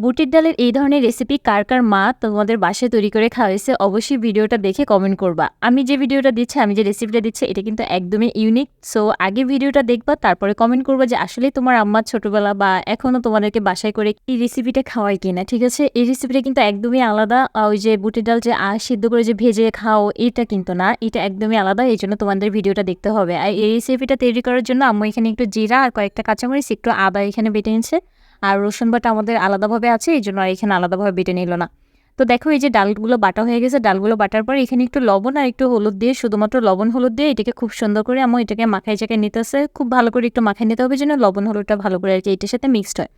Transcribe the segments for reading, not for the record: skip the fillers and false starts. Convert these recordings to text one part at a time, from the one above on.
বুটের ডালের এই ধরনের রেসিপি কার মা তোমাদের বাসায় তৈরি করে খাওয়াইছে অবশ্যই ভিডিওটা দেখে কমেন্ট করবা। আমি যে ভিডিওটা দিচ্ছি, আমি যে রেসিপিটা দিচ্ছি এটা কিন্তু একদমই ইউনিক। সো আগে ভিডিওটা দেখবা, তারপরে কমেন্ট করবা যে আসলেই তোমার আম্মার ছোটবেলা বা এখনো তোমাদেরকে বাসায় করে এই রেসিপিটা খাওয়ায় কিনা। ঠিক আছে, এই রেসিপিটা কিন্তু একদমই আলাদা। ওই যে বুটের ডাল যে সিদ্ধ করে যে ভেজে খাও এটা কিন্তু না, এটা একদমই আলাদা। এই জন্য তোমাদের ভিডিওটা দেখতে হবে। আর এই রেসিপিটা তৈরি করার জন্য আম্মু এখানে একটু জিরা আর কয়েকটা কাঁচামরিচ, একটু আদা এখানে বেটে নিচ্ছে। আর রসুন বাটা আমাদের আলাদাভাবে আছে, এই জন্য এখানে আলাদাভাবে বেটে নিল না। তো দেখো এই যে ডালগুলো বাটা হয়ে গেছে, ডালগুলো বাটার পর এখানে একটু লবণ আর একটু হলুদ দিয়ে, শুধুমাত্র লবণ হলুদ দিয়ে এটাকে খুব সুন্দর করে আম্মু এটাকে মাখাই চাকাই নিতেছে। খুব ভালো করে একটু মাখাই নিতে হবে যেন লবণ হলুদটা ভালো করে আর কি এটার সাথে মিক্সড হয়।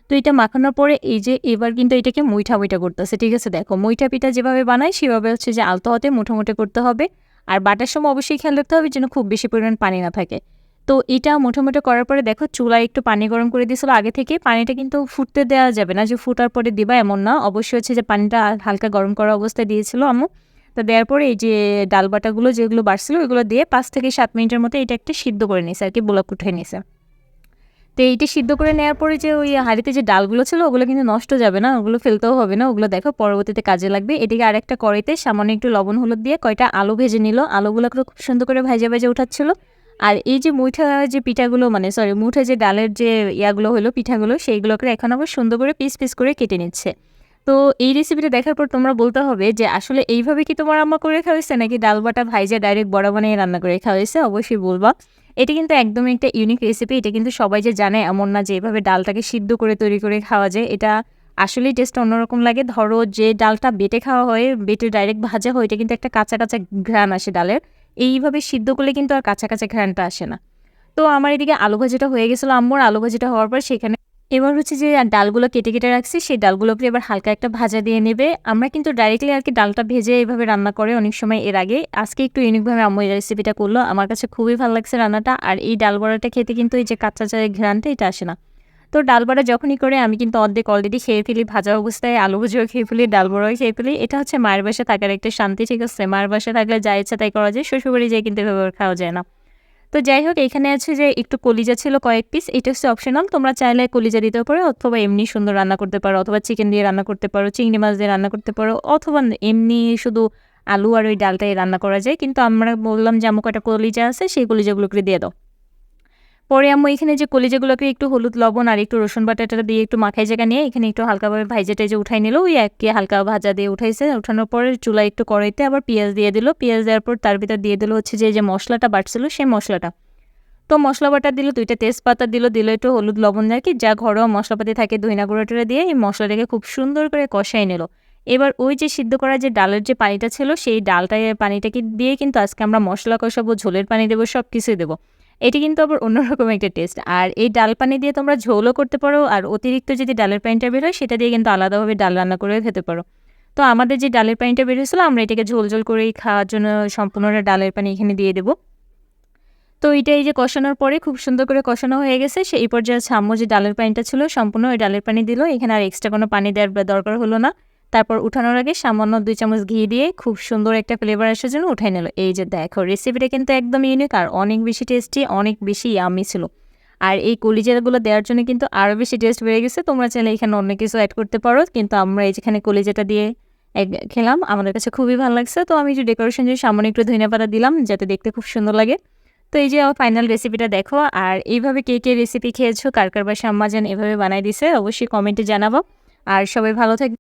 তো এটা মাখানোর পরে এই যে এবার কিন্তু এটাকে মুইঠা মুইঠা করতেছে। ঠিক আছে, দেখো মুইঠা পিঠা যেভাবে বানায় সেভাবে হচ্ছে যে আলতো হাতে মুঠো মুঠো করতে হবে। আর বাটার সময় অবশ্যই খেয়াল রাখতে হবে যেন খুব বেশি পরিমাণ পানি না থাকে। তো এটা মোটামুটি করার পরে দেখো চুলায় একটু পানি গরম করে দিয়েছিল আগে থেকে। পানিটা কিন্তু ফুটতে দেওয়া যাবে না যে ফুটার পরে দিবা এমন না, অবশ্যই হচ্ছে যে পানিটা হালকা গরম করা অবস্থায় দিয়েছিল আম্মু। তো দেওয়ার পরে এই যে ডাল বাটাগুলো যেগুলো বাড়ছিল ওইগুলো দিয়ে 5 থেকে 7 মিনিটের মতো এটা একটা সিদ্ধ করে নিয়েছে আর কি, বোলাপ উঠে নিয়েছে। তো এইটা সিদ্ধ করে নেওয়ার পরে যে ওই হাঁড়িতে যে ডালগুলো ছিল ওগুলো কিন্তু নষ্ট যাবে না, ওগুলো ফেলতেও হবে না, ওগুলো দেখো পরবর্তীতে কাজে লাগবে। এদিকে আরেকটা কড়াইতে সামান্য একটু লবণ হলুদ দিয়ে কয়টা আলু ভেজে নিল, আলুগুলো খুব সুন্দর করে ভেজে ভেজে উঠাচ্ছিল। আর এই যে মুঠা যে পিঠাগুলো মানে সরি মুঠা যে ডালের যে ইয়াগুলো হলো পিঠাগুলো সেইগুলোকে এখন আবার সুন্দর করে পিস পিস করে কেটে নিচ্ছে। তো এই রেসিপিটা দেখার পর তোমরা বলতে হবে যে আসলে এইভাবে কি তোমার আম্মা করে খাওয়াইছে নাকি ডাল বাটা ভাইজা ডাইরেক্ট বড়া বানিয়ে রান্না করে খাওয়াইছে, অবশ্যই বলবা। এটা কিন্তু একদমই একটা ইউনিক রেসিপি। এটা কিন্তু সবাই যে জানে এমন না, যে এভাবে ডালটাকে সিদ্ধ করে তৈরি করে খাওয়া যায়। এটা আসলেই টেস্টটা অন্যরকম লাগে। ধরো যে ডালটা বেটে খাওয়া হয়, বেটে ডাইরেক্ট ভাজা হয়, এটা কিন্তু একটা কাঁচা কাঁচা ঘ্রাণ আসে ডালের। এইভাবে সিদ্ধ করলে কিন্তু আর কাঁচা কাঁচা ঘ্রাণটা আসে না। তো আমার এদিকে আলু ভাজিটা হয়ে গেছিলো আম্মুর। আলু ভাজিটা হওয়ার পর সেখানে এবার হচ্ছে যে ডালগুলো কেটে কেটে রাখছি সেই ডালগুলোকে এবার হালকা একটা ভাজা দিয়ে নেবে। আমরা কিন্তু ডাইরেক্টলি আর কি ডালটা ভেজে এইভাবে রান্না করে অনেক সময় এর আগে। আজকে একটু ইউনিকভাবে আম্মু এই রেসিপিটা করলো, আমার কাছে খুবই ভালো লাগছে রান্নাটা। আর এই ডাল বড়াটা খেতে কিন্তু এই যে কাঁচা চায়ের ঘ্রাণটা এটা আসে না। তো ডাল বড়া যখনই করে আমি কিন্তু অর্ধেক অলরেডি খেয়ে ফেলি, ভাজা অবস্থায় আলু ভাজিও খেয়ে ফেলি, ডাল বড়াও খেয়ে ফেলি। এটা হচ্ছে মায়ের বাসায় থাকার একটা শান্তি। ঠিক আছে, মায়ের বাসায় থাকলে যা ইচ্ছা তাই করা যায়, শ্বশুরবাড়ি যেয়ে কিন্তু এভাবে খাওয়া যায় না। তো যাই হোক, এখানে আছে যে একটু কলিজা ছিল কয়েক পিস, এটা হচ্ছে অপশনাল, তোমরা চাইলে কলিজা দিতেও পারো অথবা এমনি সুন্দর রান্না করতে পারো, অথবা চিকেন দিয়ে রান্না করতে পারো, চিংড়ি মাছ দিয়ে রান্না করতে পারো, অথবা এমনি শুধু আলু আর ওই ডালটাই রান্না করা যায়। কিন্তু আমরা বললাম যে আম্মু কটা কলিজা আছে, সেই কলিজাগুলোকে দিয়ে দাও। পরে আম্মু এখানে যে কলিজাগুলোকে একটু হলুদ লবণ আর একটু রসুন বাটাটা দিয়ে একটু মাখাই জায়গা নিয়ে এখানে একটু হালকাভাবে ভাইজা টাইজে উঠাই নিল। ওই এককে হালকা ভাজা দিয়ে উঠাইছে, উঠানোর পরে চুলা একটু কড়াইতে আবার পেঁয়াজ দিয়ে দিল। পেঁয়াজ দেওয়ার পর তার ভিতর দিয়ে দিল হচ্ছে যে মশলাটা বাটছিল সেই মশলাটা। তো মশলা বাটা দিল, 2টা তেজপাতা দিল, একটু হলুদ লবণ আর কি যা ঘরোয়া মশলাপাতি থাকে, ধইনা গুঁড়ো টুড়ো দিয়ে এই মশলাটাকে খুব সুন্দর করে কষাই নিল। এবার ওই যে সিদ্ধ করা যে ডালের যে পানিটা ছিল সেই পানিটাকে দিয়ে কিন্তু আজকে আমরা মশলা কষাবো, ঝোলের পানি দেবো, সব কিছুই দেবো। এটি কিন্তু আবার অন্যরকম একটা টেস্ট। আর এই ডাল পানি দিয়ে তোমরা ঝোলও করতে পারো, আর অতিরিক্ত যদি ডালের পানিটা বের হয় সেটা দিয়ে কিন্তু আলাদাভাবে ডাল রান্না করে খেতে পারো। তো আমাদের যে ডালের পানিটা বের হয়েছিল আমরা এটাকে ঝোল ঝোল করেই খাওয়ার জন্য সম্পূর্ণটা ডালের পানি এখানে দিয়ে দেবো। তো এইটা এই যে কষানোর পরে খুব সুন্দর করে কষানো হয়ে গেছে, সেই পর্যায়ে হচ্ছে আম্মু যে ডালের পানিটা ছিল সম্পূর্ণ ওই ডালের পানি দিল। এখানে আর এক্সট্রা কোনো পানি দেওয়ার দরকার হলো না। তারপর উঠানোর আগে সামান্য 2 চামচ ঘি দিয়ে খুব সুন্দর একটা ফ্লেভার আসার জন্য উঠাই নিল। এই যে দেখো রেসিপিটা কিন্তু একদম ইউনিক আর অনেক বেশি টেস্টি, অনেক বেশি ইয়াম্মি ছিল। আর এই কলিজাগুলো দেওয়ার জন্য কিন্তু আরও বেশি টেস্ট বেড়ে গেছে। তোমরা চাইলে এখানে অন্য কিছু অ্যাড করতে পারো, কিন্তু আমরা এই যেখানে কলিজাটা দিয়ে খেলাম, আমাদের কাছে খুবই ভালো লাগছে। তো আমি যে ডেকোরেশন যে সামান্য একটু ধনিয়া পাতা দিলাম যাতে দেখতে খুব সুন্দর লাগে। তো এই যে ফাইনাল রেসিপিটা দেখো। আর এইভাবে কে কে রেসিপি খেয়েছো, কার কার বাসায় আম্মা জান এভাবে বানাই দিছে, অবশ্যই কমেন্টে জানাবো। আর সবাই ভালো থাকবে।